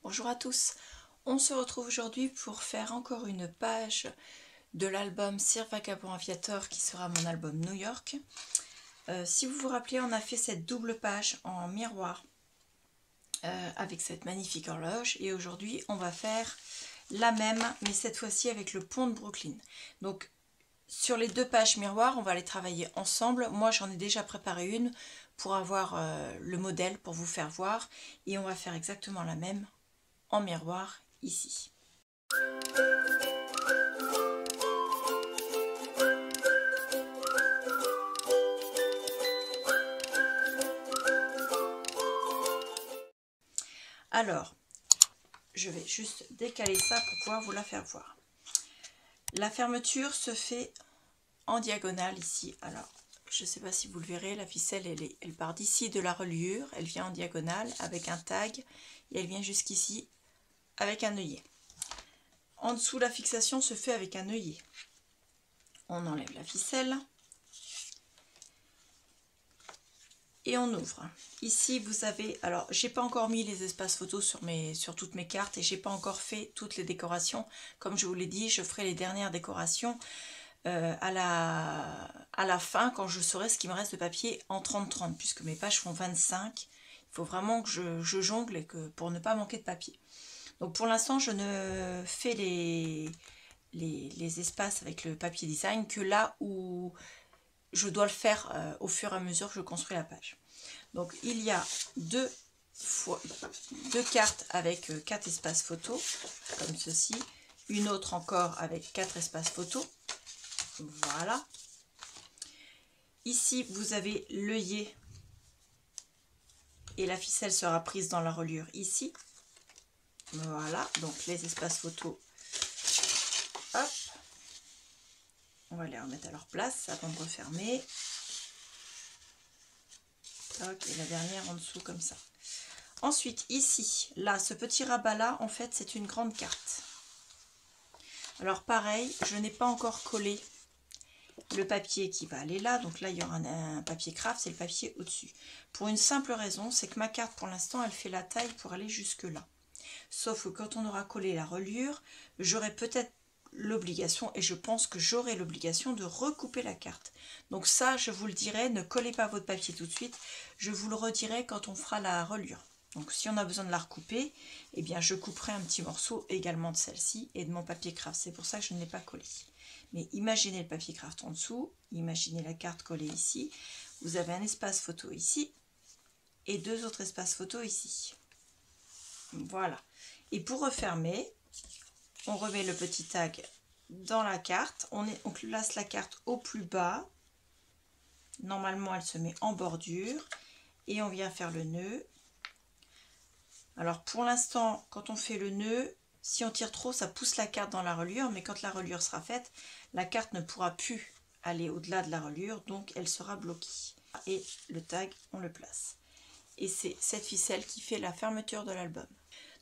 Bonjour à tous, on se retrouve aujourd'hui pour faire encore une page de l'album Sir Vagabond Aviator qui sera mon album New York. Si vous vous rappelez, on a fait cette double page en miroir avec cette magnifique horloge et aujourd'hui on va faire la même mais cette fois-ci avec le pont de Brooklyn. Donc sur les deux pages miroirs, on va les travailler ensemble. Moi j'en ai déjà préparé une pour avoir le modèle pour vous faire voir et on va faire exactement la même en miroir ici. Alors, je vais juste décaler ça pour pouvoir vous la faire voir. La fermeture se fait en diagonale ici. Alors, je ne sais pas si vous le verrez, la ficelle, elle part d'ici de la reliure, elle vient en diagonale avec un tag et elle vient jusqu'ici avec un œillet. En dessous, la fixation se fait avec un œillet. On enlève la ficelle et on ouvre. Ici, vous avez, alors j'ai pas encore mis les espaces photos sur toutes mes cartes et j'ai pas encore fait toutes les décorations. Comme je vous l'ai dit, je ferai les dernières décorations à la fin quand je saurai ce qui me reste de papier en 30-30 puisque mes pages font 25. Il faut vraiment que je jongle et pour ne pas manquer de papier. Donc pour l'instant, je ne fais les espaces avec le papier design que là où je dois le faire au fur et à mesure que je construis la page. Donc il y a deux cartes avec 4 espaces photos, comme ceci. Une autre encore avec 4 espaces photos. Voilà. Ici, vous avez l'œillet et la ficelle sera prise dans la reliure ici. Voilà, donc les espaces photos. Hop. On va les remettre à leur place avant de refermer. Toc, et la dernière en dessous comme ça. Ensuite, ici, là, ce petit rabat-là, en fait, c'est une grande carte. Alors pareil, je n'ai pas encore collé le papier qui va aller là. Donc là, il y aura un papier craft, c'est le papier au-dessus. Pour une simple raison, c'est que ma carte, pour l'instant, elle fait la taille pour aller jusque là. Sauf que quand on aura collé la reliure, j'aurai peut-être l'obligation, et je pense que j'aurai l'obligation de recouper la carte. Donc ça, je vous le dirai, ne collez pas votre papier tout de suite. Je vous le redirai quand on fera la reliure. Donc si on a besoin de la recouper, eh bien je couperai un petit morceau également de celle-ci et de mon papier craft. C'est pour ça que je ne l'ai pas collé. Mais imaginez le papier craft en dessous, imaginez la carte collée ici. Vous avez un espace photo ici et 2 autres espaces photo ici. Voilà. Et pour refermer, on remet le petit tag dans la carte. On place la carte au plus bas. Normalement, elle se met en bordure. Et on vient faire le nœud. Alors pour l'instant, quand on fait le nœud, si on tire trop, ça pousse la carte dans la reliure. Mais quand la reliure sera faite, la carte ne pourra plus aller au-delà de la reliure. Donc elle sera bloquée. Et le tag, on le place. Et c'est cette ficelle qui fait la fermeture de l'album.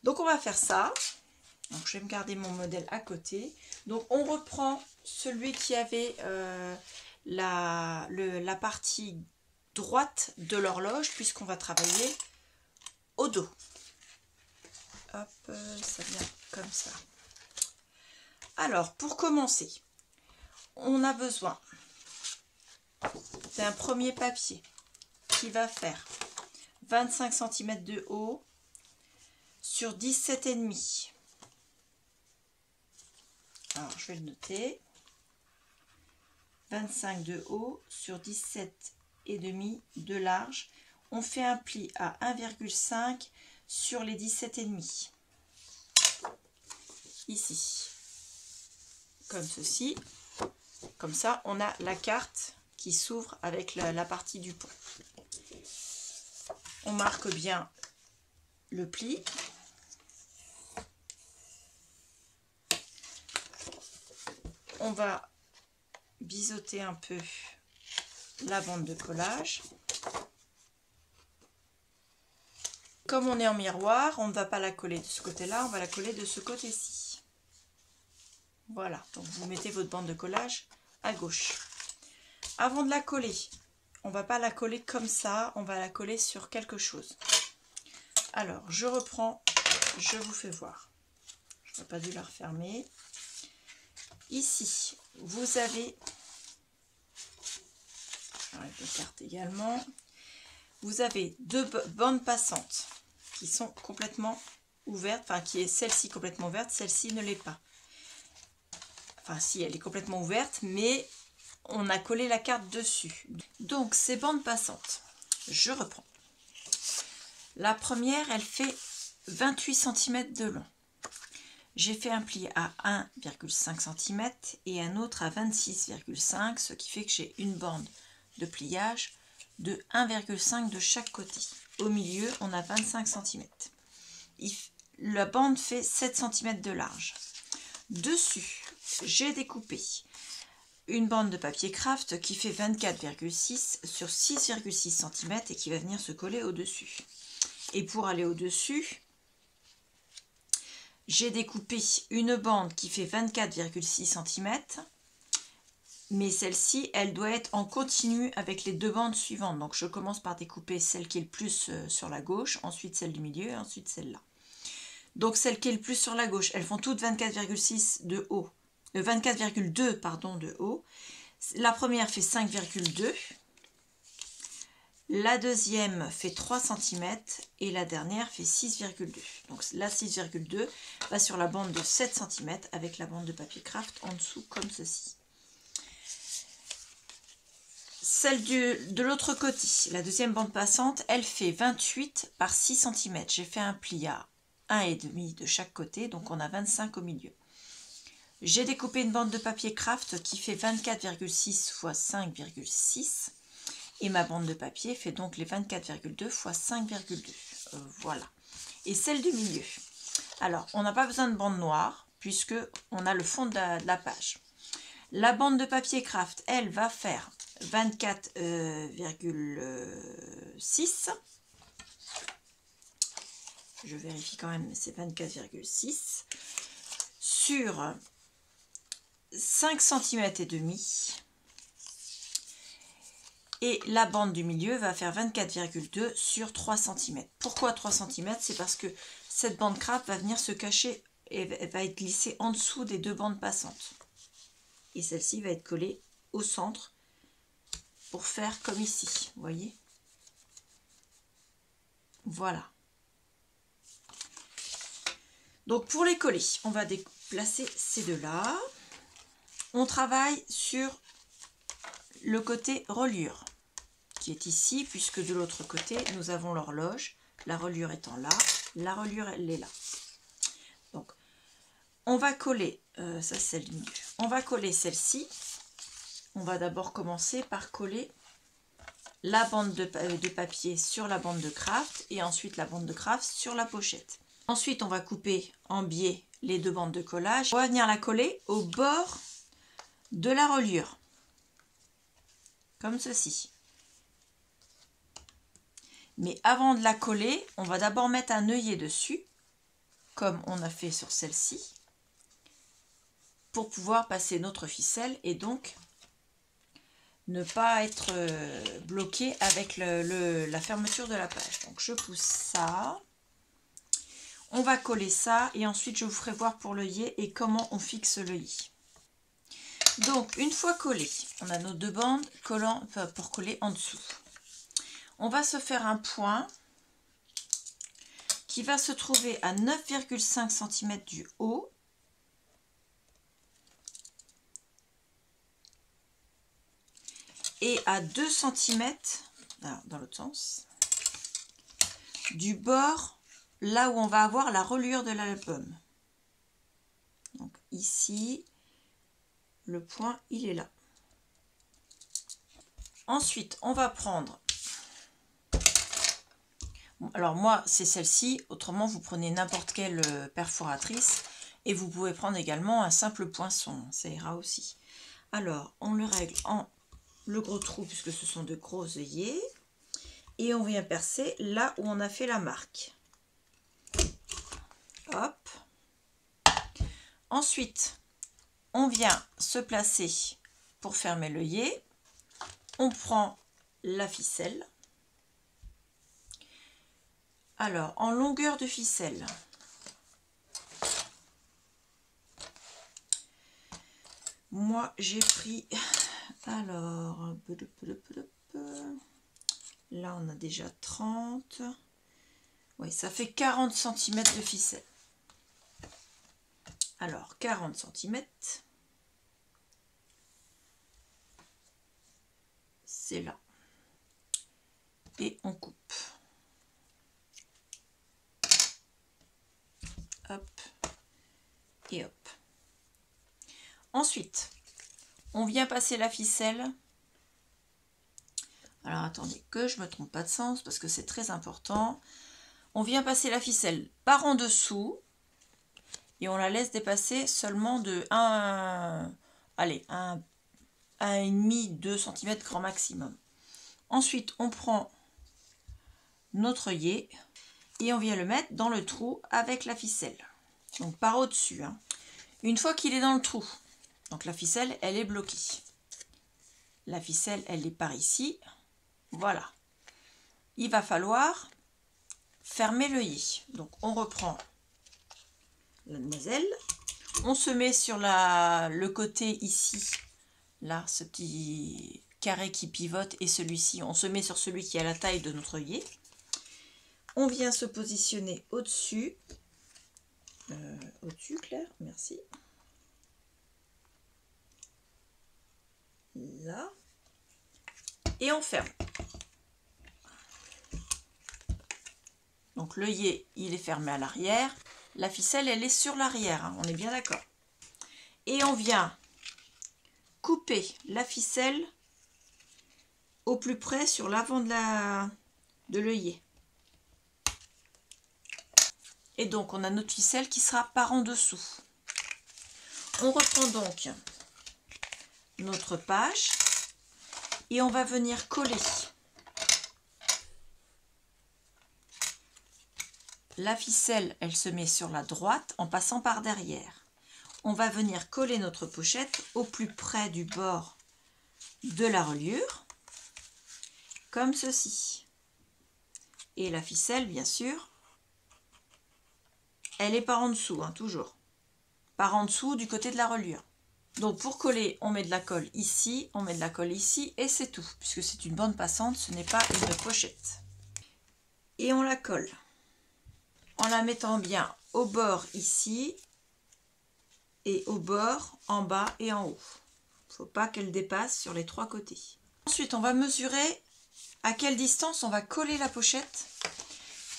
Donc on va faire ça. Donc je vais me garder mon modèle à côté. Donc on reprend celui qui avait la partie droite de l'horloge puisqu'on va travailler au dos. Hop, ça vient comme ça. Alors pour commencer, on a besoin d'un premier papier qui va faire 25 cm de haut sur 17,5. Alors je vais le noter. 25 de haut sur 17,5 de large. On fait un pli à 1,5 sur les 17,5. Ici. Comme ceci. Comme ça, on a la carte qui s'ouvre avec la partie du pont. On marque bien le pli. On va biseauter un peu la bande de collage. Comme on est en miroir, on ne va pas la coller de ce côté-là, on va la coller de ce côté-ci. Voilà, donc vous mettez votre bande de collage à gauche. Avant de la coller, on ne va pas la coller comme ça, on va la coller sur quelque chose. Alors, je reprends je vous fais voir. Je n'aurais pas dû la refermer. Ici, vous avez, j'enlève les cartes également, vous avez deux bandes passantes qui sont complètement ouvertes, enfin qui est celle-ci complètement ouverte, celle-ci ne l'est pas. Enfin si, elle est complètement ouverte, mais on a collé la carte dessus. Donc ces bandes passantes, je reprends. La première, elle fait 28 cm de long. J'ai fait un pli à 1,5 cm et un autre à 26,5, ce qui fait que j'ai une bande de pliage de 1,5 de chaque côté. Au milieu, on a 25 cm. La bande fait 7 cm de large. Dessus, j'ai découpé une bande de papier craft qui fait 24,6 sur 6,6 cm et qui va venir se coller au-dessus. Et pour aller au-dessus, j'ai découpé une bande qui fait 24,6 cm, mais celle-ci, elle doit être en continu avec les deux bandes suivantes. Donc je commence par découper celle qui est le plus sur la gauche, ensuite celle du milieu et ensuite celle-là. Donc celle qui est le plus sur la gauche, elles font toutes 24,6 de haut, 24,2 pardon de haut. La première fait 5,2. La deuxième fait 3 cm et la dernière fait 6,2. Donc la 6,2 va sur la bande de 7 cm avec la bande de papier craft en dessous comme ceci. Celle de l'autre côté, la deuxième bande passante, elle fait 28 par 6 cm. J'ai fait un pli à 1,5 de chaque côté, donc on a 25 au milieu. J'ai découpé une bande de papier craft qui fait 24,6 x 5,6. Et ma bande de papier fait donc les 24,2 x 5,2. Voilà. Et celle du milieu. Alors, on n'a pas besoin de bande noire, puisque on a le fond de la page. La bande de papier craft, elle, va faire 24,6. Je vérifie quand même, c'est 24,6. Sur 5 cm et demi. Et la bande du milieu va faire 24,2 sur 3 cm. Pourquoi 3 cm? C'est parce que cette bande craft va venir se cacher et elle va être glissée en dessous des deux bandes passantes. Et celle-ci va être collée au centre pour faire comme ici. Vous voyez? Voilà. Donc pour les coller, on va déplacer ces deux-là. On travaille sur le côté reliure, qui est ici, puisque de l'autre côté, nous avons l'horloge, la reliure étant là, la reliure, elle est là. Donc, on va coller, ça c'est celle du milieu, on va coller celle-ci. On va d'abord commencer par coller la bande de papier sur la bande de craft, et ensuite la bande de craft sur la pochette. Ensuite, on va couper en biais les deux bandes de collage. On va venir la coller au bord de la reliure, comme ceci. Mais avant de la coller, on va d'abord mettre un œillet dessus, comme on a fait sur celle-ci, pour pouvoir passer notre ficelle et donc ne pas être bloqué avec la fermeture de la page. Donc je pousse ça, on va coller ça et ensuite je vous ferai voir pour l'œillet et comment on fixe l'œillet. Donc une fois collé, on a nos deux bandes collant pour coller en dessous. On va se faire un point qui va se trouver à 9,5 cm du haut et à 2 cm, dans l'autre sens, du bord, là où on va avoir la reliure de l'album. Donc ici, le point, il est là. Ensuite, on va prendre... Alors moi, c'est celle-ci. Autrement, vous prenez n'importe quelle perforatrice. Et vous pouvez prendre également un simple poinçon. Ça ira aussi. Alors, on le règle en le gros trou, puisque ce sont de gros œillets. Et on vient percer là où on a fait la marque. Hop. Ensuite, on vient se placer pour fermer l'œillet. On prend la ficelle. Alors, en longueur de ficelle, Moi, j'ai pris... Alors... Là, on a déjà 30. Oui, ça fait 40 cm de ficelle. Alors, 40 cm. C'est là. Et on coupe. Hop. Et hop. Ensuite, on vient passer la ficelle. Alors, attendez que je ne me trompe pas de sens parce que c'est très important. On vient passer la ficelle par en dessous et on la laisse dépasser seulement de 1,5-2 cm grand maximum. Ensuite, on prend notre œillet et on vient le mettre dans le trou avec la ficelle. Donc par au-dessus. Hein. Une fois qu'il est dans le trou, donc la ficelle, elle est bloquée. La ficelle, elle est par ici. Voilà. Il va falloir fermer l'œillet. Donc on reprend la demoiselle. On se met sur le côté ici. Là, ce petit carré qui pivote et celui-ci, on se met sur celui qui a la taille de notre œillet. On vient se positionner au-dessus. Au-dessus, Claire, merci. Là. Et on ferme. Donc l'œillet, il est fermé à l'arrière. La ficelle, elle est sur l'arrière, hein, on est bien d'accord. Et on vient couper la ficelle au plus près sur l'avant de l'œillet. Et donc, on a notre ficelle qui sera par en dessous. On reprend donc notre page et on va venir coller la ficelle. Elle se met sur la droite en passant par derrière. On va venir coller notre pochette au plus près du bord de la reliure, comme ceci. Et la ficelle, bien sûr, elle est par en dessous, hein, toujours. Par en dessous du côté de la reliure. Donc pour coller, on met de la colle ici, on met de la colle ici, et c'est tout. Puisque c'est une bande passante, ce n'est pas une pochette. Et on la colle. En la mettant bien au bord ici, et au bord en bas et en haut. Il ne faut pas qu'elle dépasse sur les trois côtés. Ensuite, on va mesurer à quelle distance on va coller la pochette.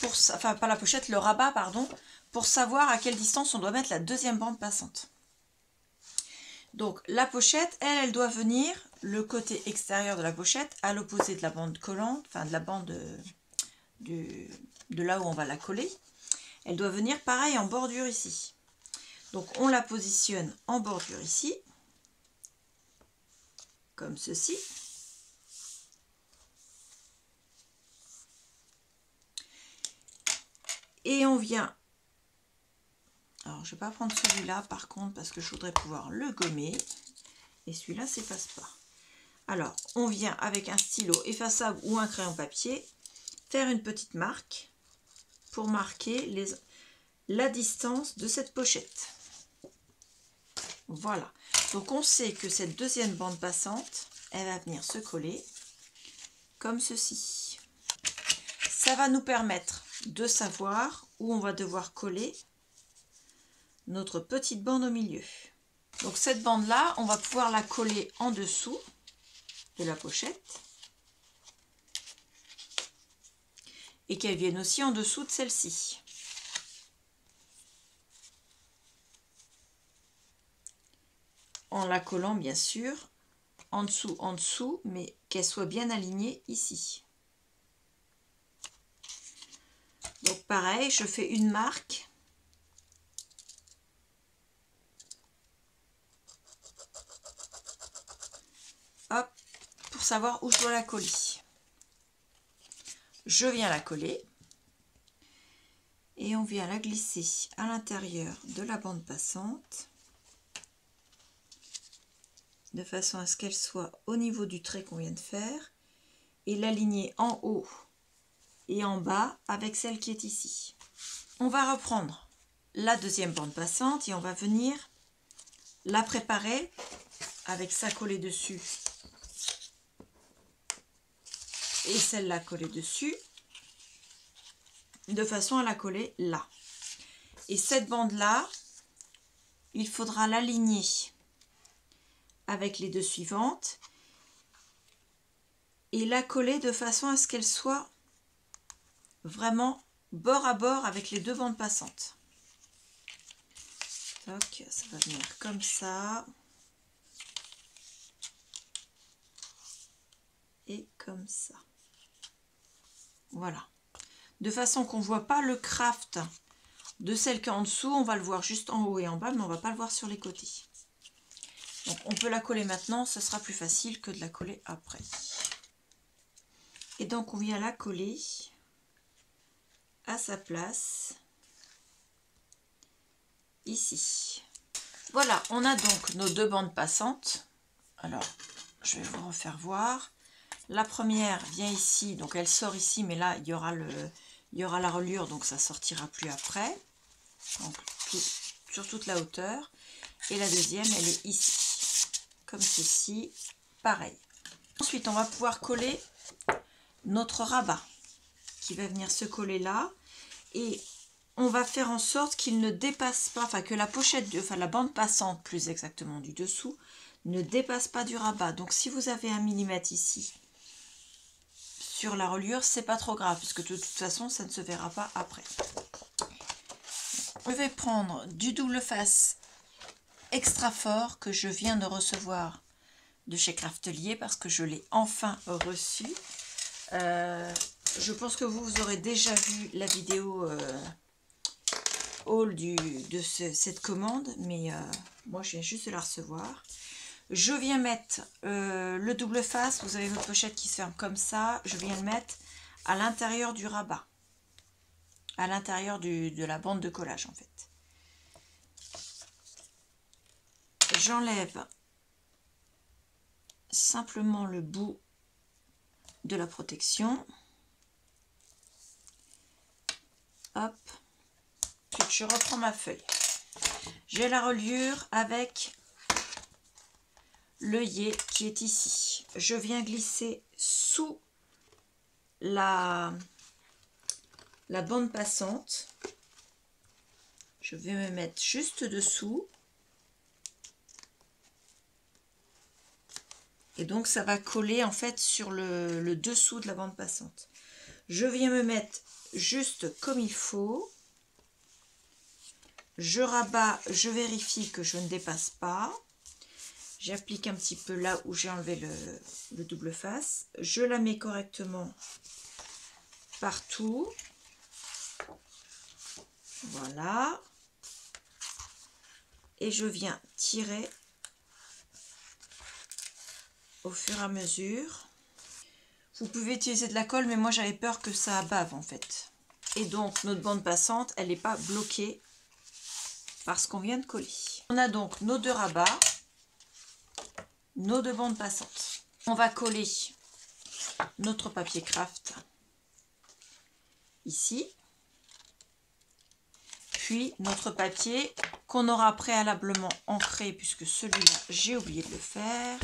Enfin, pas la pochette, le rabat, pardon. Pour savoir à quelle distance on doit mettre la deuxième bande passante. Donc la pochette, elle doit venir, le côté extérieur de la pochette, à l'opposé de la bande collante, enfin de la bande de là où on va la coller. Elle doit venir pareil en bordure ici. Donc on la positionne en bordure ici, comme ceci. Et on vient... Alors, je ne vais pas prendre celui-là, par contre, parce que je voudrais pouvoir le gommer. Et celui-là, c'est passe-pas. Alors, on vient avec un stylo effaçable ou un crayon papier, faire une petite marque pour marquer la distance de cette pochette. Voilà. Donc, on sait que cette deuxième bande passante, elle va venir se coller comme ceci. Ça va nous permettre de savoir où on va devoir coller notre petite bande au milieu. Donc cette bande là, on va pouvoir la coller en dessous de la pochette et qu'elle vienne aussi en dessous de celle-ci. En la collant bien sûr en dessous, mais qu'elle soit bien alignée ici. Donc pareil, je fais une marque. Hop, pour savoir où je dois la coller. Je viens la coller et on vient la glisser à l'intérieur de la bande passante de façon à ce qu'elle soit au niveau du trait qu'on vient de faire et l'aligner en haut et en bas avec celle qui est ici. On va reprendre la deuxième bande passante et on va venir la préparer avec ça collé dessus et celle-là collée dessus, de façon à la coller là. Et cette bande-là, il faudra l'aligner avec les deux suivantes et la coller de façon à ce qu'elle soit vraiment bord à bord avec les deux bandes passantes. Toc, ça va venir comme ça. Et comme ça. Voilà. De façon qu'on ne voit pas le craft de celle qui est en dessous. On va le voir juste en haut et en bas, mais on ne va pas le voir sur les côtés. Donc on peut la coller maintenant, ce sera plus facile que de la coller après. Et donc on vient la coller à sa place ici. Voilà, on a donc nos deux bandes passantes. Alors je vais vous refaire voir. La première vient ici, donc elle sort ici, mais là il y aura la reliure, donc ça sortira plus après. Donc sur toute la hauteur. Et la deuxième, elle est ici, comme ceci, pareil. Ensuite, on va pouvoir coller notre rabat qui va venir se coller là. Et on va faire en sorte qu'il ne dépasse pas, enfin que la pochette, enfin la bande passante plus exactement du dessous, ne dépasse pas du rabat. Donc si vous avez 1 mm ici sur la reliure, c'est pas trop grave, puisque de toute façon, ça ne se verra pas après. Je vais prendre du double face extra fort que je viens de recevoir de chez Craftelier parce que je l'ai enfin reçu. Je pense que vous aurez déjà vu la vidéo haul de cette commande, mais moi je viens juste de la recevoir. Je viens mettre le double face, vous avez votre pochette qui se ferme comme ça, je viens le mettre à l'intérieur du rabat, à l'intérieur de la bande de collage en fait. J'enlève simplement le bout de la protection. Hop. Ensuite, je reprends ma feuille. J'ai la reliure avec l'œillet qui est ici. Je viens glisser sous la bande passante. Je vais me mettre juste dessous. Et donc ça va coller en fait sur le dessous de la bande passante. Je viens me mettre juste comme il faut. Je rabats, je vérifie que je ne dépasse pas. J'applique un petit peu là où j'ai enlevé le double face. Je la mets correctement partout. Voilà. Et je viens tirer au fur et à mesure. Vous pouvez utiliser de la colle, mais moi j'avais peur que ça bave en fait. Et donc notre bande passante, elle n'est pas bloquée par ce qu'on vient de coller. On a donc nos deux rabats, nos deux bandes passantes. On va coller notre papier craft ici. Puis notre papier qu'on aura préalablement ancré, puisque celui-là j'ai oublié de le faire.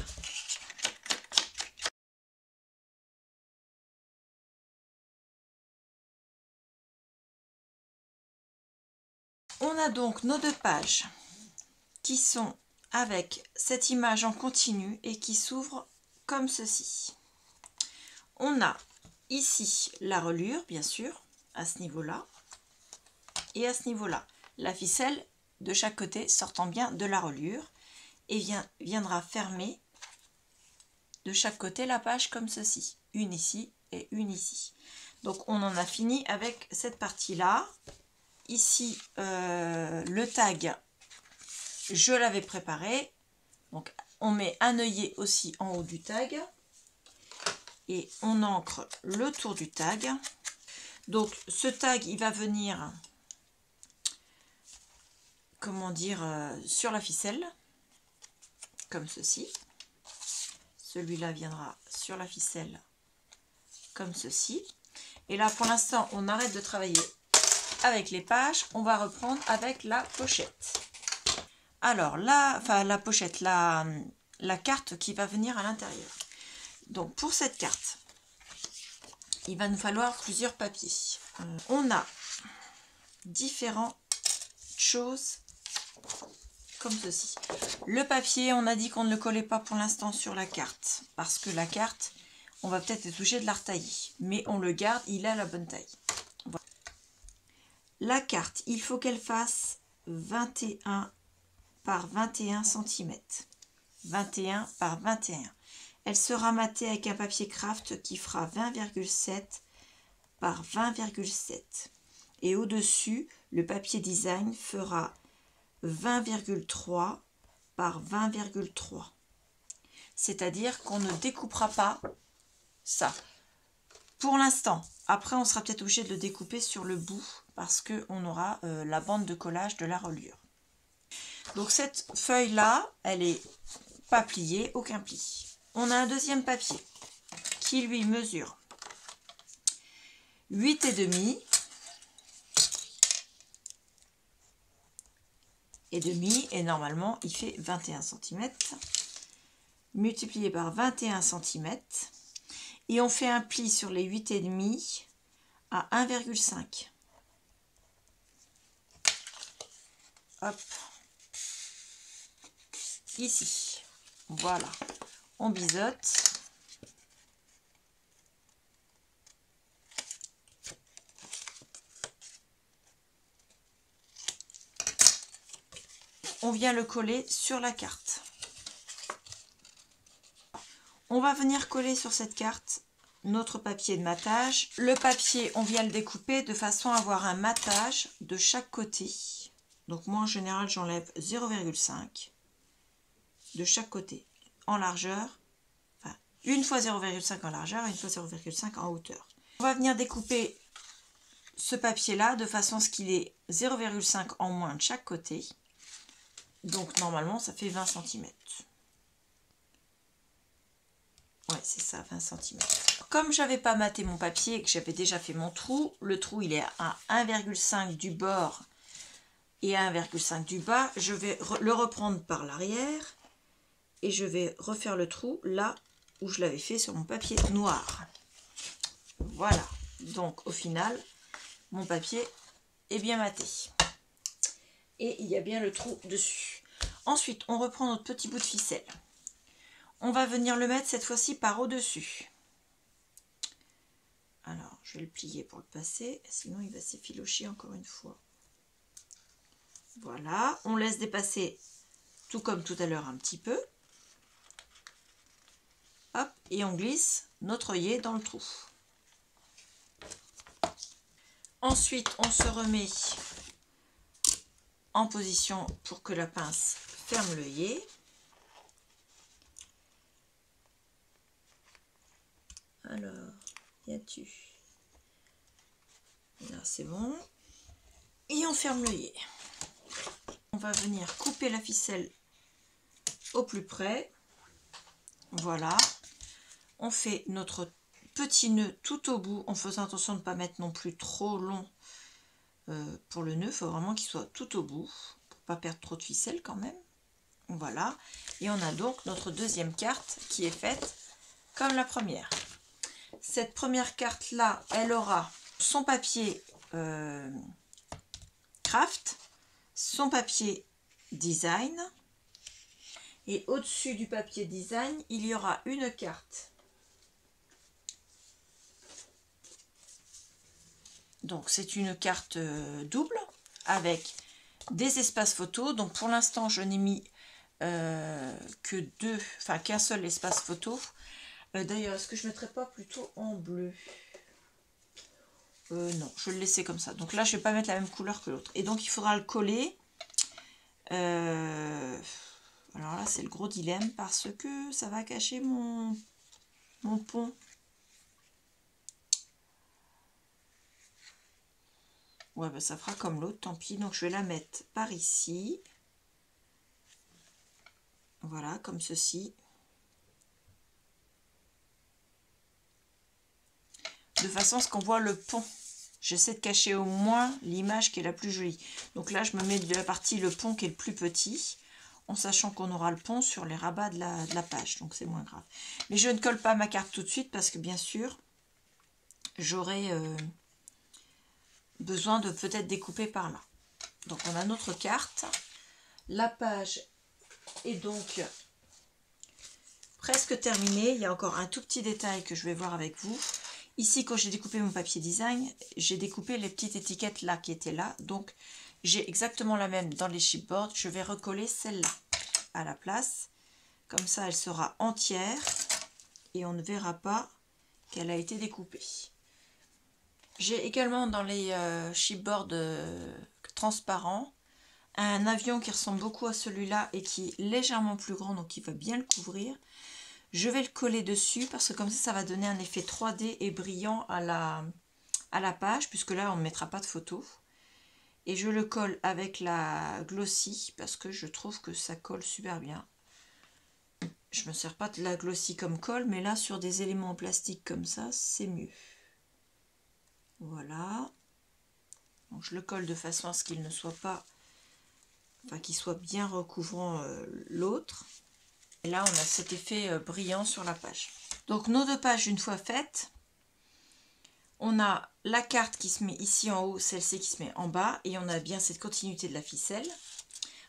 On a donc nos deux pages qui sont avec cette image en continu et qui s'ouvrent comme ceci. On a ici la reliure, bien sûr, à ce niveau-là, et à ce niveau-là. La ficelle de chaque côté sortant bien de la reliure et viendra fermer de chaque côté la page comme ceci. Une ici et une ici. Donc on en a fini avec cette partie-là. Ici, le tag, je l'avais préparé. Donc, on met un œillet aussi en haut du tag. Et on ancre le tour du tag. Donc, ce tag, il va venir, comment dire, sur la ficelle. Comme ceci. Celui-là viendra sur la ficelle. Comme ceci. Et là, pour l'instant, on arrête de travailler avec les pages, on va reprendre avec la pochette. Alors là, enfin la pochette, la la carte qui va venir à l'intérieur. Donc pour cette carte, il va nous falloir plusieurs papiers. On a différentes choses comme ceci. Le papier, on a dit qu'on ne le collait pas pour l'instant sur la carte, parce que la carte, on va peut-être être obligé de la retailler, mais on le garde, il a la bonne taille. Voilà. La carte, il faut qu'elle fasse 21 par 21 cm. 21 par 21. Elle sera matée avec un papier craft qui fera 20,7 par 20,7. Et au-dessus, le papier design fera 20,3 par 20,3. C'est-à-dire qu'on ne découpera pas ça. Pour l'instant. Après, on sera peut-être obligé de le découper sur le bout parce qu'on aura la bande de collage de la reliure. Donc cette feuille-là, elle est pas pliée, aucun pli. On a un deuxième papier qui lui mesure 8,5 et normalement il fait 21 cm multiplié par 21 cm et on fait un pli sur les 8,5 à 1,5. Hop, ici, voilà, on biseaute. On vient le coller sur la carte. On va venir coller sur cette carte notre papier de matage. Le papier, on vient le découper de façon à avoir un matage de chaque côté. Donc moi en général j'enlève 0,5 de chaque côté en largeur. Enfin, une fois 0,5 en largeur et une fois 0,5 en hauteur. On va venir découper ce papier là de façon à ce qu'il ait 0,5 en moins de chaque côté. Donc normalement ça fait 20 cm. Ouais, c'est ça, 20 cm. Comme j'avais pas maté mon papier et que j'avais déjà fait mon trou, le trou il est à 1,5 du bord et à 1,5 du bas. Je vais le reprendre par l'arrière et je vais refaire le trou là où je l'avais fait sur mon papier noir. Voilà, donc au final, mon papier est bien maté. Et il y a bien le trou dessus. Ensuite, on reprend notre petit bout de ficelle. On va venir le mettre cette fois-ci par au-dessus. Alors, je vais le plier pour le passer, sinon il va s'effilocher encore une fois. Voilà, on laisse dépasser tout comme tout à l'heure un petit peu. Hop, et on glisse notre œillet dans le trou. Ensuite, on se remet en position pour que la pince ferme l'œillet. Alors, y a-tu? Là, c'est bon. Et on ferme l'œillet. On va venir couper la ficelle au plus près. Voilà. On fait notre petit nœud tout au bout en faisant attention de ne pas mettre non plus trop long pour le nœud. Il faut vraiment qu'il soit tout au bout pour ne pas perdre trop de ficelle quand même. Voilà. Et on a donc notre deuxième carte qui est faite comme la première. Cette première carte là, elle aura son papier craft, son papier design, et au-dessus du papier design, il y aura une carte. Donc c'est une carte double avec des espaces photos. Donc pour l'instant, je n'ai mis que deux, enfin qu'un seul espace photo. D'ailleurs, est-ce que je ne mettrais pas plutôt en bleu? Non, je vais le laisser comme ça. Donc là, je ne vais pas mettre la même couleur que l'autre. Et donc, il faudra le coller. Alors là, c'est le gros dilemme parce que ça va cacher mon pont. Ouais, bah, ça fera comme l'autre, tant pis. Donc, je vais la mettre par ici. Voilà, comme ceci. De façon à ce qu'on voit le pont. J'essaie de cacher au moins l'image qui est la plus jolie. Donc là, je me mets de la partie le pont qui est le plus petit. en sachant qu'on aura le pont sur les rabats de la page, donc c'est moins grave. Mais je ne colle pas ma carte tout de suite parce que bien sûr, j'aurai besoin de peut-être découper par là. Donc on a notre carte. La page est donc presque terminée. Il y a encore un tout petit détail que je vais voir avec vous. Ici, quand j'ai découpé mon papier design, j'ai découpé les petites étiquettes là qui étaient là. Donc j'ai exactement la même dans les chipboards. Je vais recoller celle-là à la place. Comme ça, elle sera entière et on ne verra pas qu'elle a été découpée. J'ai également dans les chipboards transparents un avion qui ressemble beaucoup à celui-là et qui est légèrement plus grand, donc qui va bien le couvrir. Je vais le coller dessus parce que comme ça va donner un effet 3D et brillant à la page, puisque là on ne mettra pas de photo. Et je le colle avec la Glossy parce que je trouve que ça colle super bien. Je ne me sers pas de la Glossy comme colle, mais là sur des éléments en plastique comme ça, c'est mieux. Voilà. Donc je le colle de façon à ce qu'il ne soit pas, enfin qu'il soit bien recouvrant l'autre. Et là on a cet effet brillant sur la page. Donc nos deux pages une fois faites, on a la carte qui se met ici en haut, celle-ci qui se met en bas, et on a bien cette continuité de la ficelle.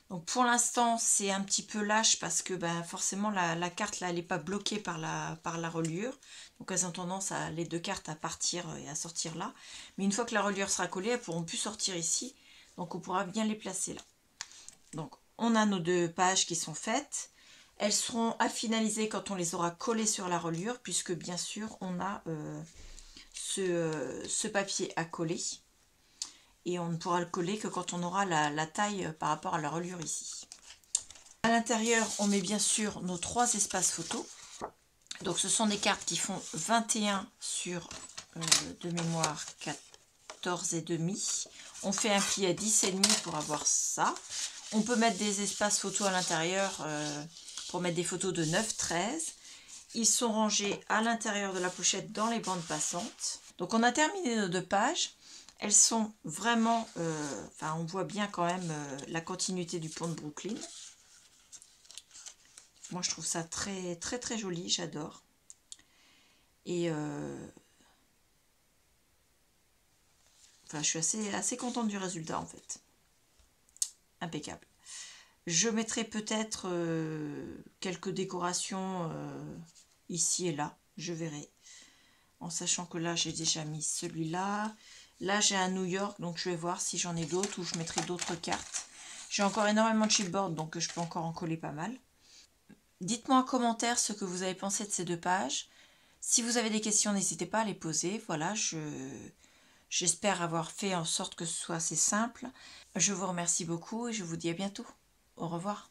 Donc pour l'instant c'est un petit peu lâche parce que forcément la carte là elle n'est pas bloquée par la reliure. Donc elles ont tendance les deux cartes à partir et à sortir là. Mais une fois que la reliure sera collée, elles pourront plus sortir ici. Donc on pourra bien les placer là. Donc on a nos deux pages qui sont faites. Elles seront à finaliser quand on les aura collées sur la reliure, puisque bien sûr on a ce papier à coller. Et on ne pourra le coller que quand on aura la taille par rapport à la reliure ici. À l'intérieur, on met bien sûr nos 3 espaces photos. Donc ce sont des cartes qui font 21 sur de mémoire 14,5. On fait un pli à 10,5 pour avoir ça. On peut mettre des espaces photos à l'intérieur pour mettre des photos de 9,13. Ils sont rangés à l'intérieur de la pochette dans les bandes passantes. Donc on a terminé nos 2 pages. Elles sont vraiment, on voit bien quand même la continuité du pont de Brooklyn. Moi je trouve ça très très très joli, j'adore. Et je suis assez contente du résultat en fait. Impeccable. Je mettrai peut-être quelques décorations ici et là, je verrai. En sachant que là j'ai déjà mis celui-là. Là j'ai un New York, donc je vais voir si j'en ai d'autres ou je mettrai d'autres cartes. J'ai encore énormément de chipboard, donc je peux encore en coller pas mal. Dites-moi en commentaire ce que vous avez pensé de ces 2 pages. Si vous avez des questions, n'hésitez pas à les poser. Voilà, j'espère avoir fait en sorte que ce soit assez simple. Je vous remercie beaucoup et je vous dis à bientôt. Au revoir.